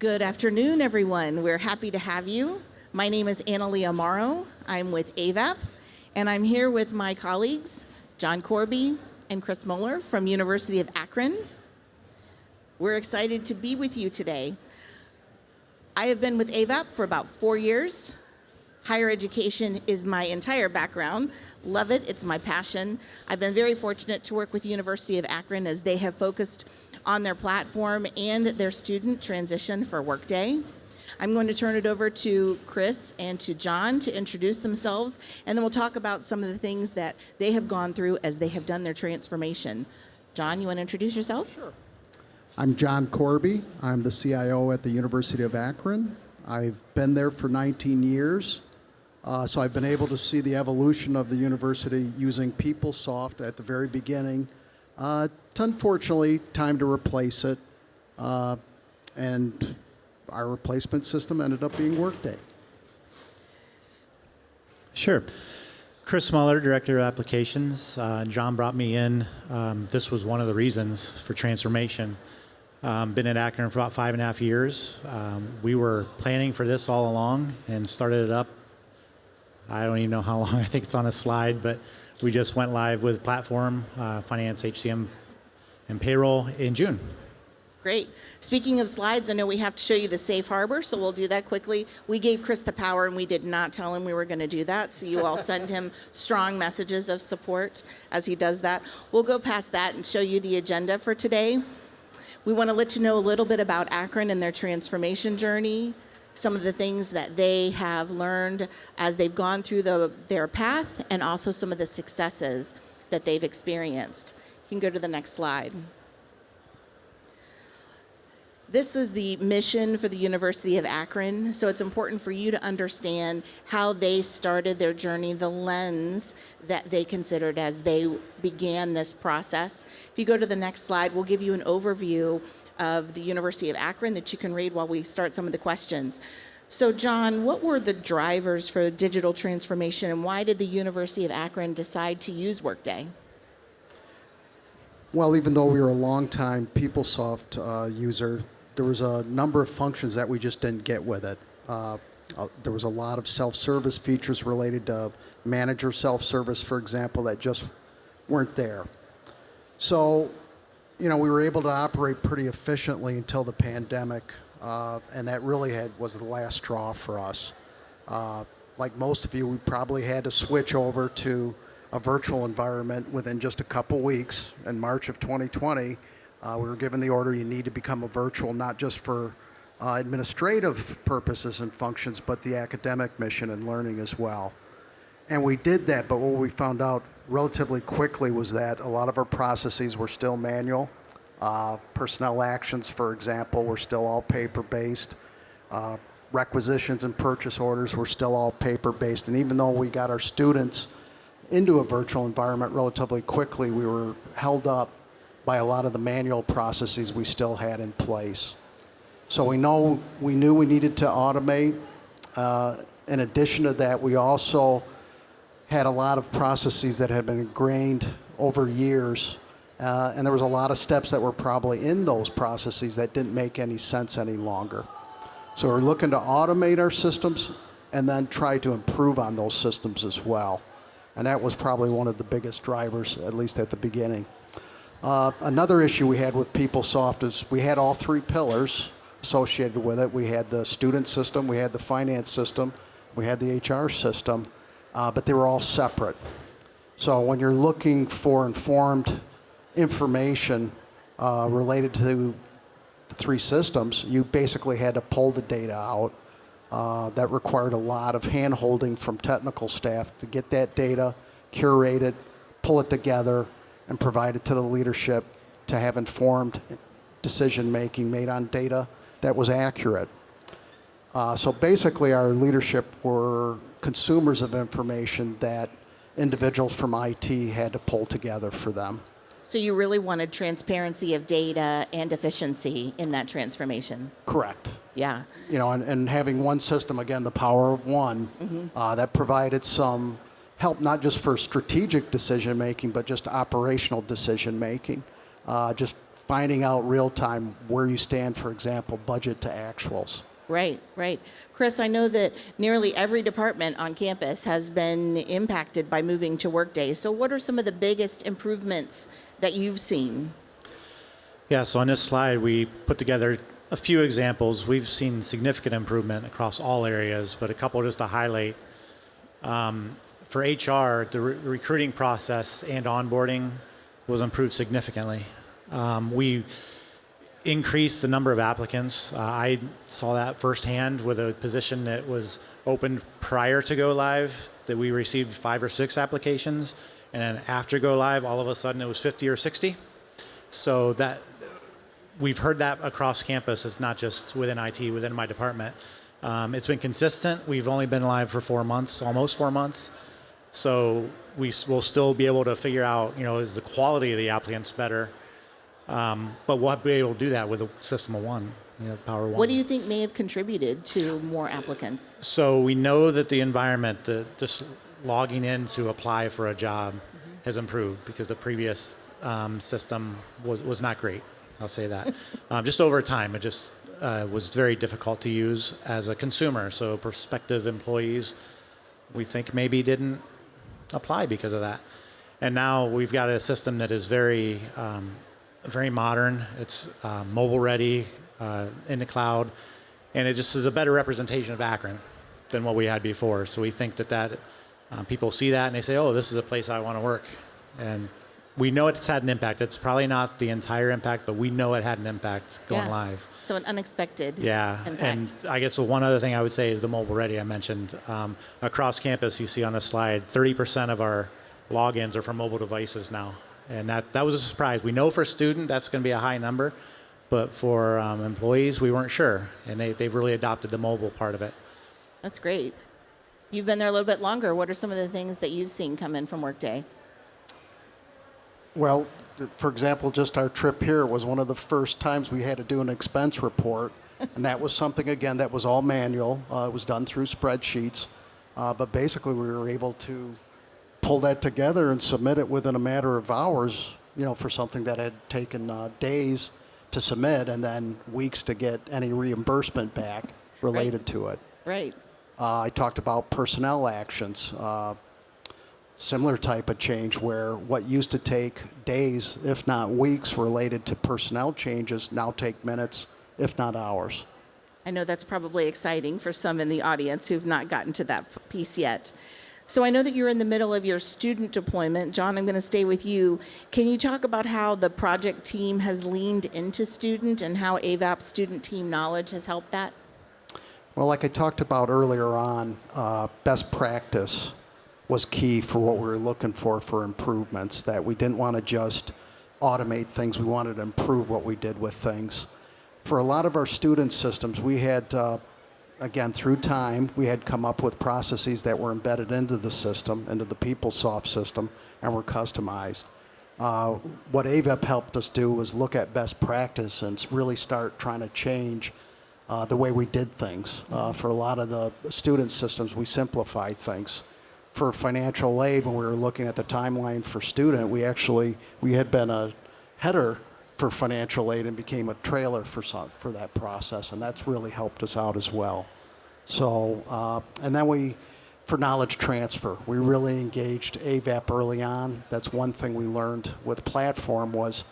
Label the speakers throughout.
Speaker 1: Good afternoon, everyone. We're happy to have you. My name is Annalie Amaro. I'm with AVAP, and I'm here with my colleagues, John Corby and Chris Muller from University of Akron. We're excited to be with you today. I have been with AVAP for about 4 years. Higher education is my entire background. Love it, it's my passion. I've been very fortunate to work with University of Akron as they have focused on their platform and their student transition for Workday. I'm going to turn it over to Chris and to John to introduce themselves, and then we'll talk about some of the things that they have gone through as they have done their transformation. John, you want to introduce yourself?
Speaker 2: Sure. I'm John Corby. I'm the CIO at the University of Akron. I've been there for 19 years. So I've been able to see the evolution of the university using PeopleSoft at the very beginning. It's unfortunately time to replace it, and our replacement system ended up being Workday.
Speaker 3: Sure. Chris Muller, Director of Applications. John brought me in. This was one of the reasons for transformation. Been at Akron for about 5.5 years. We were planning for this all along and started it up. I don't even know how long. I think it's on a slide, but we just went live with platform, finance, HCM, and payroll in June.
Speaker 1: Great. Speaking of slides, I know we have to show you the safe harbor, so we'll do that quickly. We gave Chris the power, and we did not tell him we were going to do that, so you all send him strong messages of support as he does that. We'll go past that and show you the agenda for today. We want to let you know a little bit about Akron and their transformation journey, some of the things that they have learned as they've gone through their path, and also some of the successes that they've experienced. You can go to the next slide. This is the mission for the University of Akron, so it's important for you to understand how they started their journey, the lens that they considered as they began this process. If you go to the next slide, we'll give you an overview of the University of Akron that you can read while we start some of the questions. So John, what were the drivers for digital transformation, and why did the University of Akron decide to use Workday?
Speaker 2: Well, even though we were a long-time PeopleSoft user, there was a number of functions that we just didn't get with it. There was a lot of self-service features related to manager self-service, for example, that just weren't there. So, we were able to operate pretty efficiently until the pandemic, and that really was the last straw for us. Like most of you, we probably had to switch over to a virtual environment within just a couple weeks. In March of 2020, we were given the order, you need to become a virtual, not just for administrative purposes and functions, but the academic mission and learning as well. And we did that, but what we found out relatively quickly was that a lot of our processes were still manual. Personnel actions, for example, were still all paper-based. Requisitions and purchase orders were still all paper-based. And even though we got our students into a virtual environment relatively quickly, we were held up by a lot of the manual processes we still had in place. So we knew we needed to automate. In addition to that, we also had a lot of processes that had been ingrained over years, and there was a lot of steps that were probably in those processes that didn't make any sense any longer. So we're looking to automate our systems and then try to improve on those systems as well. And that was probably one of the biggest drivers, at least at the beginning. Another issue we had with PeopleSoft is we had all three pillars associated with it. We had the student system, we had the finance system, we had the HR system, but they were all separate. So when you're looking for informed information related to the three systems, you basically had to pull the data out. That required a lot of hand-holding from technical staff to get that data, curate it, pull it together, and provide it to the leadership to have informed decision-making made on data that was accurate. So basically our leadership were consumers of information that individuals from IT had to pull together for them.
Speaker 1: So you really wanted transparency of data and efficiency in that transformation?
Speaker 2: Correct.
Speaker 1: Yeah.
Speaker 2: And having one system, again, the power of one, that provided some help not just for strategic decision making, but just operational decision making. Just finding out real time where you stand, for example, budget to actuals.
Speaker 1: Right, right. Chris, I know that nearly every department on campus has been impacted by moving to Workday. So what are some of the biggest improvements that you've seen?
Speaker 3: Yeah, so on this slide, we put together a few examples. We've seen significant improvement across all areas, but a couple just to highlight. For HR, the recruiting process and onboarding was improved significantly. We increased the number of applicants. I saw that firsthand with a position that was opened prior to go live, that we received 5 or 6 applications, and then after go live, all of a sudden it was 50 or 60. So that we've heard that across campus. It's not just within IT, within my department. It's been consistent. We've only been live for 4 months, almost 4 months. So we will still be able to figure out, is the quality of the applicants better? But we'll be able to do that with a system of one, Power One.
Speaker 1: What do you think may have contributed to more applicants?
Speaker 3: So we know that the environment, just logging in to apply for a job has improved because the previous system was not great. I'll say that. Just over time, it just was very difficult to use as a consumer. So prospective employees, we think maybe didn't apply because of that. And now we've got a system that is very, very modern. It's mobile ready, in the cloud, and it just is a better representation of Akron than what we had before. So we think that people see that and they say, oh, this is a place I want to work. And we know it's had an impact. It's probably not the entire impact, but we know it had an impact going live.
Speaker 1: So an unexpected impact.
Speaker 3: And I guess one other thing I would say is the mobile ready I mentioned. Across campus, you see on the slide, 30% of our logins are from mobile devices now. And that was a surprise. We know for a student that's going to be a high number, but for employees, we weren't sure. And they've really adopted the mobile part of it.
Speaker 1: That's great. You've been there a little bit longer. What are some of the things that you've seen come in from Workday?
Speaker 2: Well, for example, just our trip here was one of the first times we had to do an expense report. And that was something, again, that was all manual. It was done through spreadsheets. But basically, we were able to pull that together and submit it within a matter of hours, for something that had taken days to submit and then weeks to get any reimbursement back related to it.
Speaker 1: Right.
Speaker 2: I talked about personnel actions. Similar type of change where what used to take days, if not weeks, related to personnel changes now take minutes, if not hours.
Speaker 1: I know that's probably exciting for some in the audience who've not gotten to that piece yet. So I know that you're in the middle of your student deployment. John, I'm going to stay with you. Can you talk about how the project team has leaned into student and how AVAP student team knowledge has helped that?
Speaker 2: Well, like I talked about earlier on, best practice was key for what we were looking for improvements, that we didn't want to just automate things. We wanted to improve what we did with things. For a lot of our student systems, we had, again, through time, we had come up with processes that were embedded into the system, into the PeopleSoft system, and were customized. What AVEP helped us do was look at best practice and really start trying to change the way we did things. For a lot of the student systems, we simplified things. For financial aid, when we were looking at the timeline for student, we had been a header for financial aid and became a trailer for that process, and that's really helped us out as well. So, and then for knowledge transfer, we really engaged AVAP early on. That's one thing we learned with platform was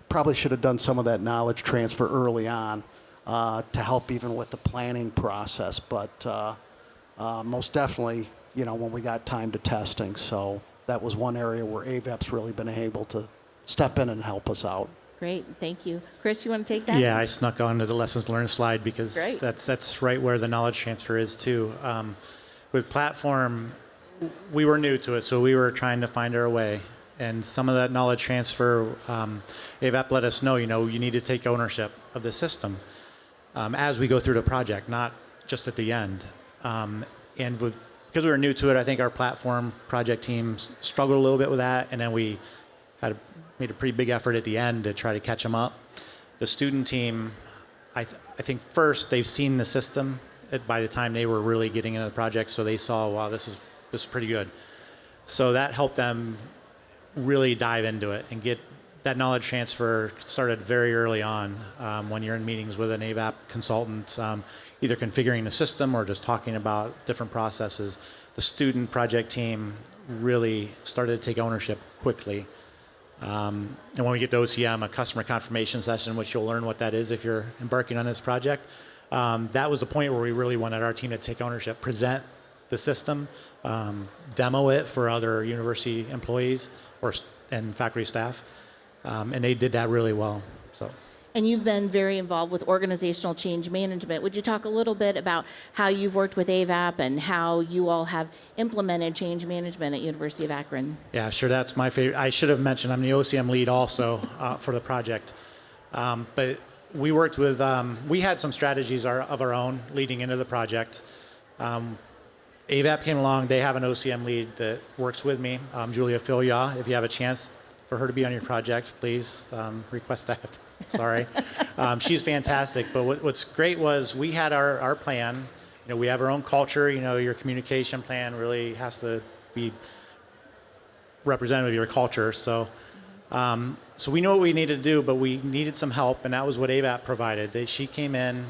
Speaker 2: probably should have done some of that knowledge transfer early on to help even with the planning process, but most definitely, when we got time to testing. So that was one area where AVAP's really been able to step in and help us out.
Speaker 1: Great, thank you. Chris, you want to take that?
Speaker 3: Yeah, I snuck onto the lessons learned slide because that's right where the knowledge transfer is too. With platform, we were new to it, so we were trying to find our way. And some of that knowledge transfer, AVAP let us know, you need to take ownership of the system as we go through the project, not just at the end. Because we were new to it, I think our platform project team struggled a little bit with that, and then we made a pretty big effort at the end to try to catch them up. The student team, I think first they've seen the system by the time they were really getting into the project, so they saw, wow, this is pretty good. So that helped them really dive into it and that knowledge transfer started very early on when you're in meetings with an AVAP consultant, either configuring the system or just talking about different processes. The student project team really started to take ownership quickly. And when we get to OCM, a customer confirmation session, which you'll learn what that is if you're embarking on this project, that was the point where we really wanted our team to take ownership, present the system, demo it for other university employees and faculty staff, and they did that really well. So.
Speaker 1: And you've been very involved with organizational change management. Would you talk a little bit about how you've worked with AVAP and how you all have implemented change management at University of Akron?
Speaker 3: Yeah, sure. That's my favorite. I should have mentioned I'm the OCM lead also for the project. But we worked with, we had some strategies of our own leading into the project. AVAP came along. They have an OCM lead that works with me, Julia Filya. If you have a chance for her to be on your project, please request that. Sorry. She's fantastic. But what's great was we had our plan. You know, we have our own culture. You know, your communication plan really has to be representative of your culture. So, so we know what we needed to do, but we needed some help, and that was what AVAP provided. She came in.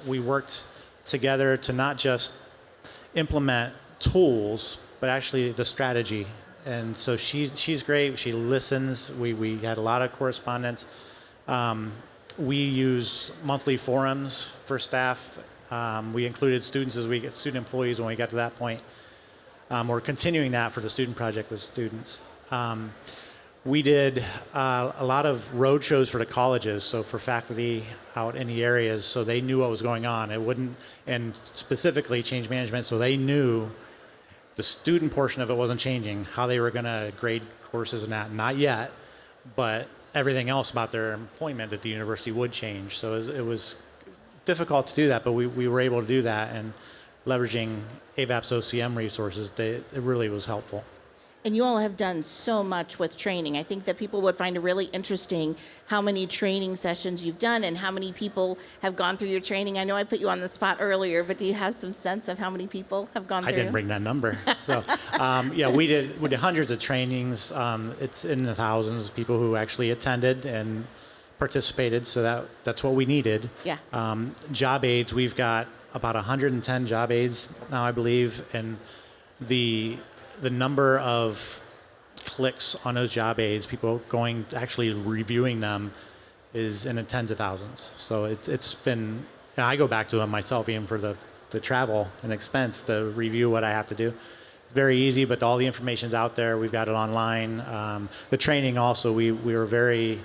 Speaker 3: We worked together to not just implement tools, but actually the strategy. And so she's great. She listens. We had a lot of correspondence. We use monthly forums for staff. We included students as we get student employees when we got to that point. We're continuing that for the student project with students. We did a lot of road shows for the colleges, so for faculty out in the areas, so they knew what was going on. And specifically change management, so they knew the student portion of it wasn't changing, how they were going to grade courses and that. Not yet, but everything else about their employment at the university would change. So it was difficult to do that, but we were able to do that, and leveraging AVAP's OCM resources, it really was helpful.
Speaker 1: And you all have done so much with training. I think that people would find it really interesting how many training sessions you've done and how many people have gone through your training. I know I put you on the spot earlier, but do you have some sense of how many people have gone through?
Speaker 3: I didn't bring that number. So, yeah, we did hundreds of trainings. It's in the thousands of people who actually attended and participated, so that's what we needed.
Speaker 1: Yeah.
Speaker 3: Job aids, we've got about 110 job aids now, I believe, and the number of clicks on those job aids, people going actually reviewing them, is in the tens of thousands. So it's been, and I go back to them myself even for the travel and expense to review what I have to do. It's very easy, but all the information's out there. We've got it online. The training also, we were very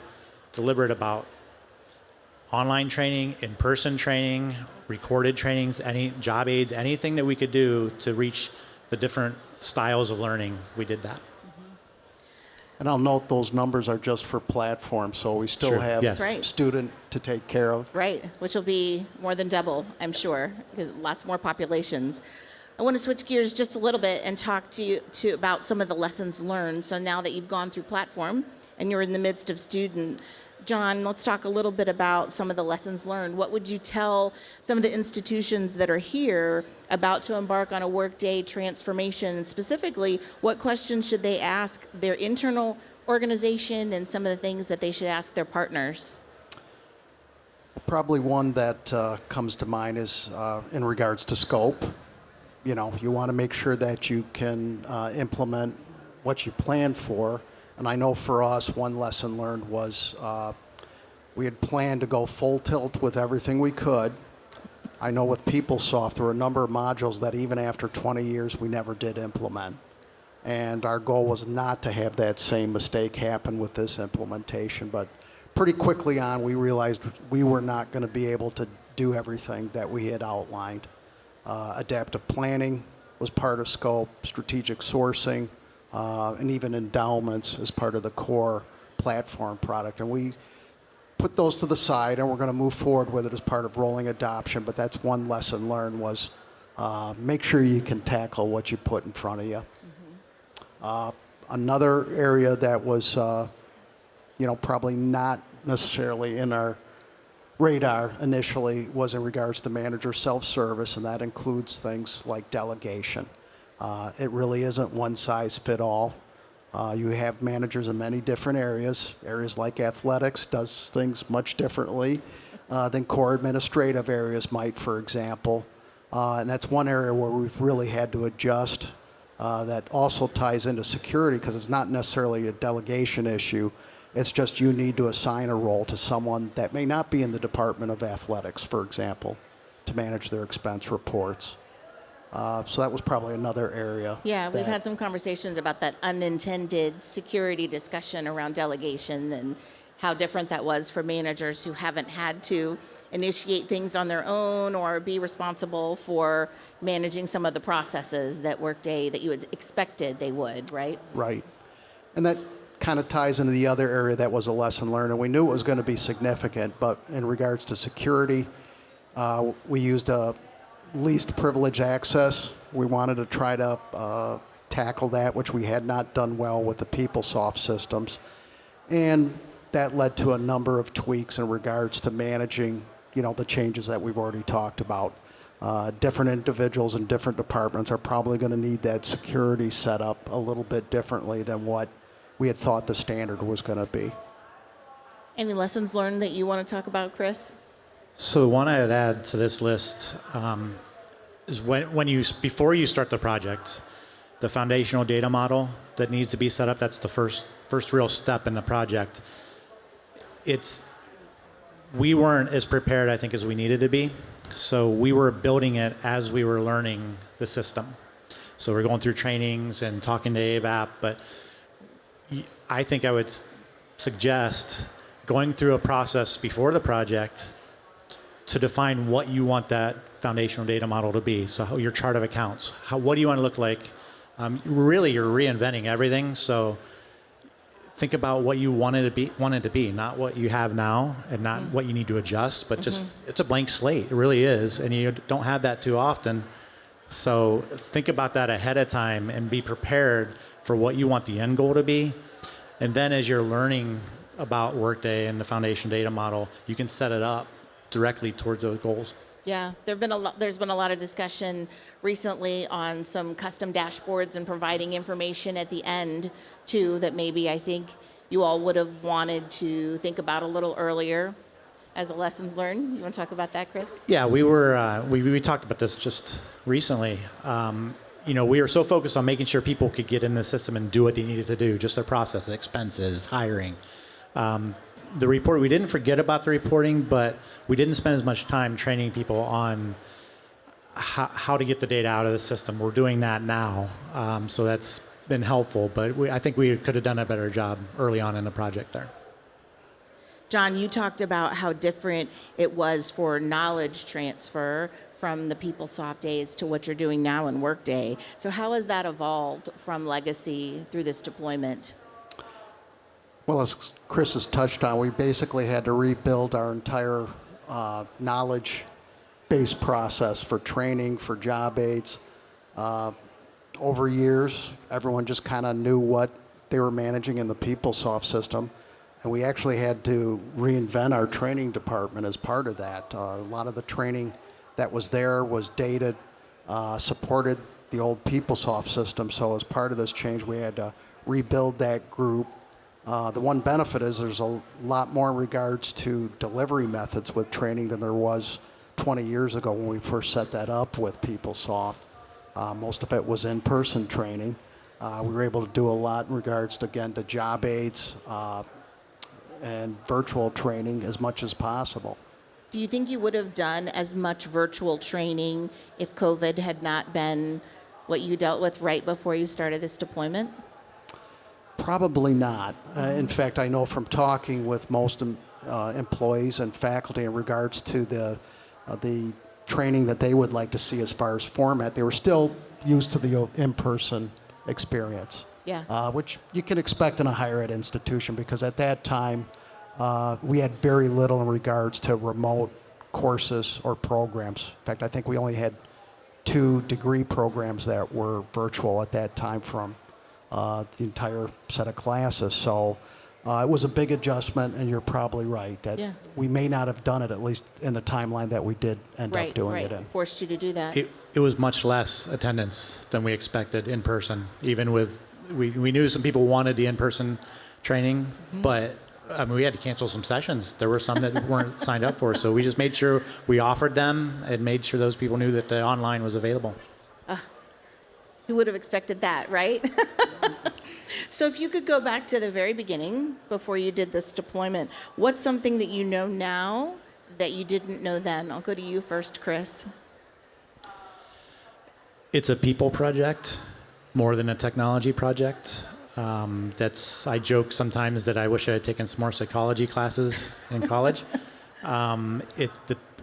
Speaker 3: deliberate about online training, in-person training, recorded trainings, any job aids, anything that we could do to reach the different styles of learning, we did that.
Speaker 2: And I'll note those numbers are just for platforms, so we still
Speaker 3: Sure.
Speaker 2: have
Speaker 3: Yes.
Speaker 1: That's right.
Speaker 2: student to take care of.
Speaker 1: Right, which will be more than double, I'm sure, because lots more populations. I want to switch gears just a little bit and talk to you about some of the lessons learned. So now that you've gone through platform and you're in the midst of student, John, let's talk a little bit about some of the lessons learned. What would you tell some of the institutions that are here about to embark on a Workday transformation? Specifically, what questions should they ask their internal organization and some of the things that they should ask their partners?
Speaker 2: Probably one that comes to mind is in regards to scope. You know, you want to make sure that you can implement what you plan for. And I know for us, one lesson learned was we had planned to go full tilt with everything we could. I know with PeopleSoft, there were a number of modules that even after 20 years, we never did implement. And our goal was not to have that same mistake happen with this implementation. But pretty quickly on, we realized we were not going to be able to do everything that we had outlined. Adaptive planning was part of scope, strategic sourcing, and even endowments as part of the core platform product. And we put those to the side, and we're going to move forward with it as part of rolling adoption. But that's one lesson learned was make sure you can tackle what you put in front of you. Mm-hmm. Another area that was, probably not necessarily in our radar initially was in regards to manager self-service, and that includes things like delegation. It really isn't one size fit all. You have managers in many different areas. Areas like athletics does things much differently than core administrative areas might, for example. And that's one area where we've really had to adjust. That also ties into security because it's not necessarily a delegation issue. It's just you need to assign a role to someone that may not be in the Department of Athletics, for example, to manage their expense reports. So that was probably another area.
Speaker 1: Yeah, we've had some conversations about that unintended security discussion around delegation and how different that was for managers who haven't had to initiate things on their own or be responsible for managing some of the processes that Workday, that you had expected they would, right?
Speaker 2: Right. And that kind of ties into the other area that was a lesson learned, and we knew it was going to be significant, but in regards to security, we used a least privilege access. We wanted to try to tackle that, which we had not done well with the PeopleSoft systems. And that led to a number of tweaks in regards to managing, the changes that we've already talked about. Different individuals in different departments are probably going to need that security set up a little bit differently than what we had thought the standard was going to be.
Speaker 1: Any lessons learned that you want to talk about, Chris?
Speaker 3: So the one I'd add to this list is before you start the project, the foundational data model that needs to be set up. That's the first real step in the project. We weren't as prepared, I think, as we needed to be. So we were building it as we were learning the system. So we're going through trainings and talking to AVAP, but I think I would suggest going through a process before the project to define what you want that foundational data model to be. So your chart of accounts, what do you want to look like? Really, you're reinventing everything. So think about what you want it to be, not what you have now and not what you need to adjust, but just it's a blank slate. It really is, and you don't have that too often. So think about that ahead of time and be prepared for what you want the end goal to be. And then as you're learning about Workday and the foundation data model, you can set it up directly towards those goals.
Speaker 1: Yeah, there's been a lot of discussion recently on some custom dashboards and providing information at the end too that maybe I think you all would have wanted to think about a little earlier as a lessons learned. You want to talk about that, Chris?
Speaker 3: Yeah, we talked about this just recently. We were so focused on making sure people could get in the system and do what they needed to do, just their process, expenses, hiring. The report, we didn't forget about the reporting, but we didn't spend as much time training people on how to get the data out of the system. We're doing that now, so that's been helpful, but I think we could have done a better job early on in the project there.
Speaker 1: John, you talked about how different it was for knowledge transfer from the PeopleSoft days to what you're doing now in Workday. So how has that evolved from legacy through this deployment?
Speaker 2: Well, as Chris has touched on, we basically had to rebuild our entire knowledge-based process for training, for job aids. Over years, everyone just kind of knew what they were managing in the PeopleSoft system, and we actually had to reinvent our training department as part of that. A lot of the training that was there was dated, supported the old PeopleSoft system, so as part of this change, we had to rebuild that group. The one benefit is there's a lot more in regards to delivery methods with training than there was 20 years ago when we first set that up with PeopleSoft. Most of it was in-person training. We were able to do a lot in regards to, again, to job aids and virtual training as much as possible.
Speaker 1: Do you think you would have done as much virtual training if COVID had not been what you dealt with right before you started this deployment?
Speaker 2: Probably not. In fact, I know from talking with most employees and faculty in regards to the training that they would like to see as far as format, they were still used to the in-person experience.
Speaker 1: Yeah.
Speaker 2: Which you can expect in a higher ed institution because at that time we had very little in regards to remote courses or programs. In fact, I think we only had 2 degree programs that were virtual at that time from the entire set of classes. So it was a big adjustment, and you're probably right that we may not have done it, at least in the timeline that we did end up doing it in.
Speaker 1: Forced you to do that.
Speaker 3: It was much less attendance than we expected in person, even with we knew some people wanted the in-person training, but I mean, we had to cancel some sessions. There were some that weren't signed up for, so we just made sure we offered them and made sure those people knew that the online was available.
Speaker 1: Who would have expected that, right? So if you could go back to the very beginning before you did this deployment, what's something that you know now that you didn't know then? I'll go to you first, Chris.
Speaker 3: It's a people project more than a technology project. I joke sometimes that I wish I had taken some more psychology classes in college.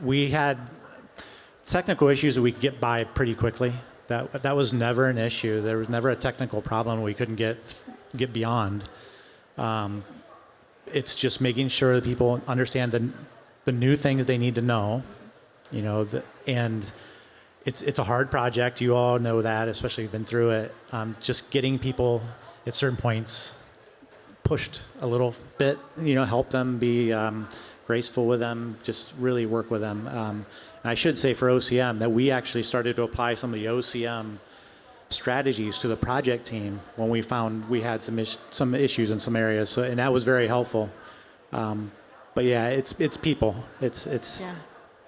Speaker 3: We had technical issues that we could get by pretty quickly. That was never an issue. There was never a technical problem we couldn't get beyond. It's just making sure that people understand the new things they need to know, and it's a hard project. You all know that, especially if you've been through it. Just getting people at certain points pushed a little bit, help them be graceful with them, just really work with them. And I should say for OCM that we actually started to apply some of the OCM strategies to the project team when we found we had some issues in some areas. So, and that was very helpful. But yeah, it's people. It's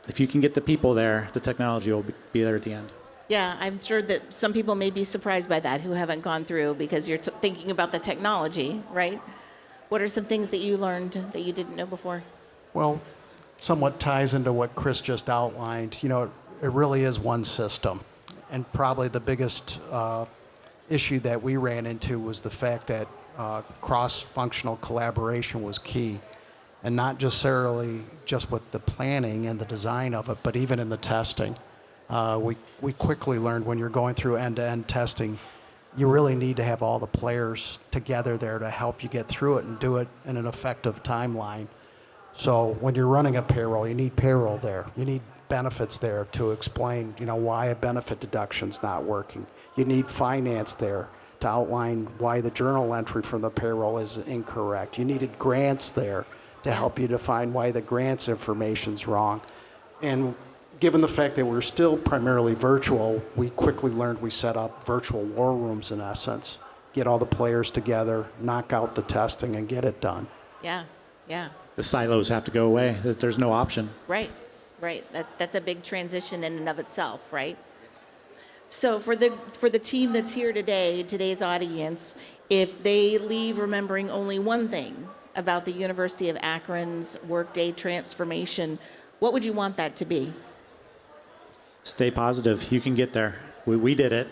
Speaker 3: if you can get the people there, the technology will be there at the end.
Speaker 1: Yeah, I'm sure that some people may be surprised by that who haven't gone through because you're thinking about the technology, right? What are some things that you learned that you didn't know before?
Speaker 2: Well, somewhat ties into what Chris just outlined. It really is one system. And probably the biggest issue that we ran into was the fact that cross-functional collaboration was key. And not necessarily just with the planning and the design of it, but even in the testing. We quickly learned when you're going through end-to-end testing, you really need to have all the players together there to help you get through it and do it in an effective timeline. So when you're running a payroll, you need payroll there. You need benefits there to explain, why a benefit deduction's not working. You need finance there to outline why the journal entry from the payroll is incorrect. You needed grants there to help you define why the grants information's wrong. And given the fact that we're still primarily virtual, we quickly learned we set up virtual war rooms in essence. Get all the players together, knock out the testing, and get it done.
Speaker 1: Yeah.
Speaker 3: The silos have to go away. There's no option.
Speaker 1: Right. That's a big transition in and of itself, right? So for the team that's here today, today's audience, if they leave remembering only one thing about the University of Akron's Workday transformation, what would you want that to be?
Speaker 3: Stay positive. You can get there. We did it,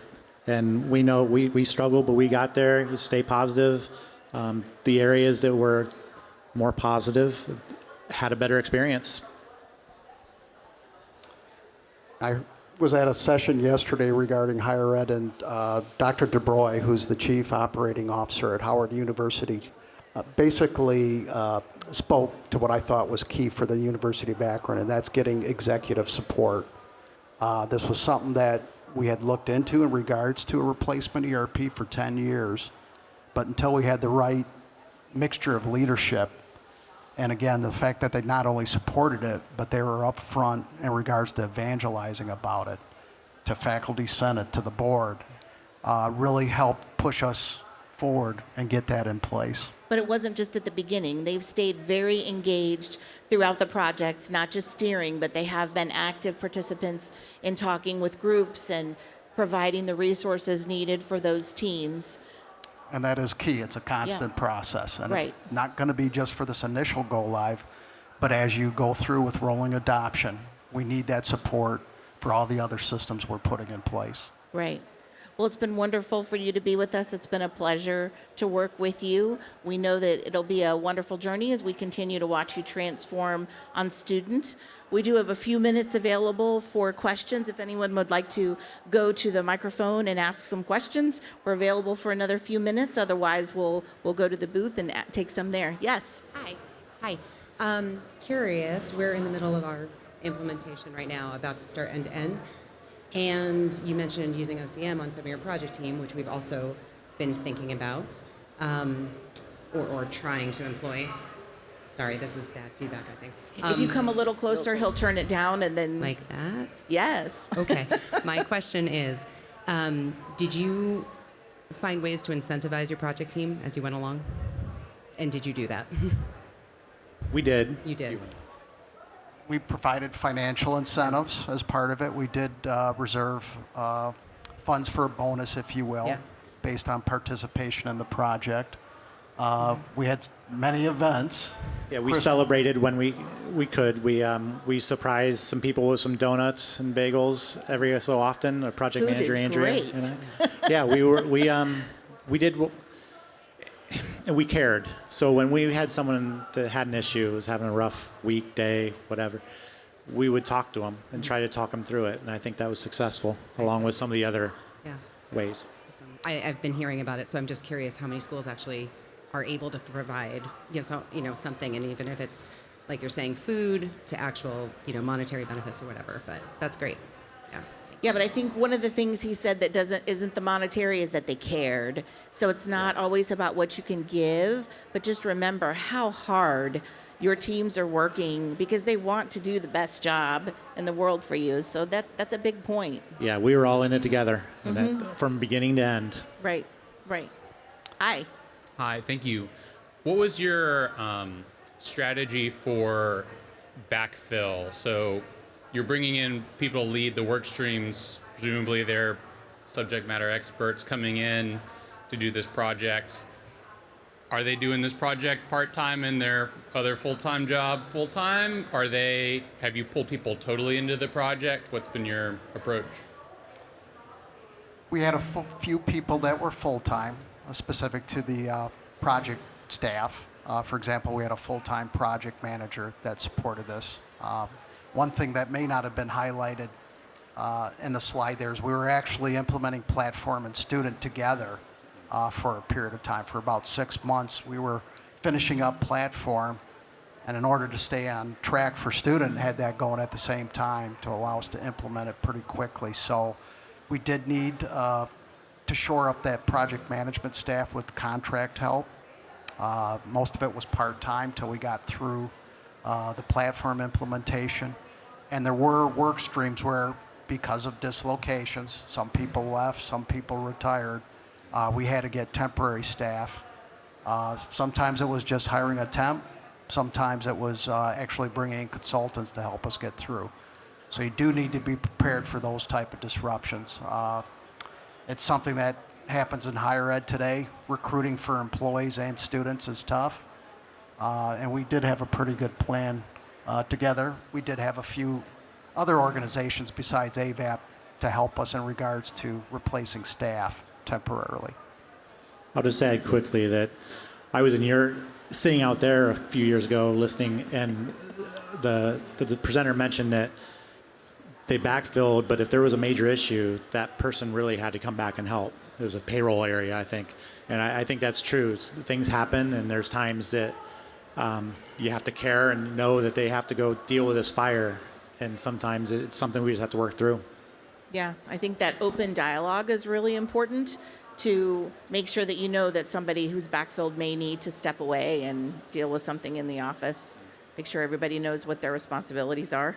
Speaker 3: and we know we struggled, but we got there. You stay positive. The areas that were more positive had a better experience.
Speaker 2: I was at a session yesterday regarding higher ed, and Dr. DeBroy, who's the Chief Operating Officer at Howard University, basically spoke to what I thought was key for the University of Akron, and that's getting executive support. This was something that we had looked into in regards to a replacement ERP for 10 years, but until we had the right mixture of leadership, and again, the fact that they not only supported it, but they were up front in regards to evangelizing about it to faculty senate, to the board, really helped push us forward and get that in place.
Speaker 1: But it wasn't just at the beginning. They've stayed very engaged throughout the projects, not just steering, but they have been active participants in talking with groups and providing the resources needed for those teams.
Speaker 2: And that is key. It's a constant process. And it's not going to be just for this initial go live, but as you go through with rolling adoption, we need that support for all the other systems we're putting in place.
Speaker 1: Right. Well, it's been wonderful for you to be with us. It's been a pleasure to work with you. We know that it'll be a wonderful journey as we continue to watch you transform on Student. We do have a few minutes available for questions. If anyone would like to go to the microphone and ask some questions, we're available for another few minutes. Otherwise, we'll go to the booth and take some there. Yes.
Speaker 4: Hi. Curious, we're in the middle of our implementation right now, about to start end-to-end. And you mentioned using OCM on some of your project team, which we've also been thinking about, or trying to employ. Sorry, this is bad feedback, I think.
Speaker 1: If you come a little closer, he'll turn it down and then...
Speaker 4: Like that?
Speaker 1: Yes.
Speaker 4: Okay. My question is, did you find ways to incentivize your project team as you went along? And did you do that?
Speaker 3: We did.
Speaker 4: You did.
Speaker 2: We provided financial incentives as part of it. We did reserve funds for a bonus, if you will,
Speaker 4: Yeah.
Speaker 2: based on participation in the project. We had many events.
Speaker 3: Yeah, we
Speaker 2: Chris-
Speaker 3: celebrated when we could. We surprised some people with some donuts and bagels every so often. Our project
Speaker 1: Food
Speaker 3: manager
Speaker 1: is
Speaker 3: Andrea.
Speaker 1: great.
Speaker 3: And I, yeah, we did. And we cared. So when we had someone that had an issue, was having a rough week, day, whatever, we would talk to them and try to talk them through it. And I think that was successful, along with some of the other
Speaker 4: Yeah.
Speaker 3: ways.
Speaker 4: I've been hearing about it, so I'm just curious how many schools actually are able to provide, something, and even if it's like you're saying, food to actual, monetary benefits or whatever. But that's great. Yeah.
Speaker 1: Yeah, but I think one of the things he said that isn't the monetary is that they cared. So it's not always about what you can give, but just remember how hard your teams are working because they want to do the best job in the world for you. So that's a big point.
Speaker 3: Yeah, we were all in it together, and that, from beginning to end.
Speaker 1: Right, right. Hi.
Speaker 5: Hi, thank you. What was your strategy for backfill? So you're bringing in people to lead the work streams. Presumably they're subject matter experts coming in to do this project. Are they doing this project part-time and their other full-time job full-time? Have you pulled people totally into the project? What's been your approach?
Speaker 2: We had a few people that were full-time, specific to the project staff. For example, we had a full-time project manager that supported this. One thing that may not have been highlighted in the slide there is we were actually implementing platform and student together for a period of time. For about 6 months, we were finishing up platform, and in order to stay on track for student, had that going at the same time to allow us to implement it pretty quickly. So we did need to shore up that project management staff with contract help. Most of it was part-time till we got through the platform implementation. And there were work streams where, because of dislocations, some people left, some people retired, we had to get temporary staff. Sometimes it was just hiring a temp. Sometimes it was actually bringing in consultants to help us get through. So you do need to be prepared for those type of disruptions. It's something that happens in higher ed today. Recruiting for employees and students is tough. And we did have a pretty good plan together. We did have a few other organizations besides AVAP to help us in regards to replacing staff temporarily.
Speaker 3: I'll just add quickly that I was sitting out there a few years ago listening, and the presenter mentioned that they backfilled, but if there was a major issue, that person really had to come back and help. It was a payroll area, I think. And I think that's true. Things happen, and there's times that you have to care and know that they have to go deal with this fire. And sometimes it's something we just have to work through.
Speaker 1: Yeah, I think that open dialogue is really important to make sure that you know that somebody who's backfilled may need to step away and deal with something in the office. Make sure everybody knows what their responsibilities are.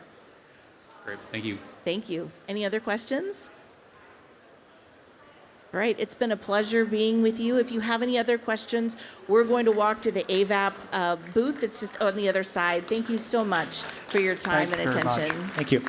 Speaker 5: Great, thank you.
Speaker 1: Thank you. Any other questions? All right, it's been a pleasure being with you. If you have any other questions, we're going to walk to the AVAP booth that's just on the other side. Thank you so much for your time
Speaker 2: Thank
Speaker 1: and
Speaker 2: you very much.
Speaker 1: attention.
Speaker 3: Thank you.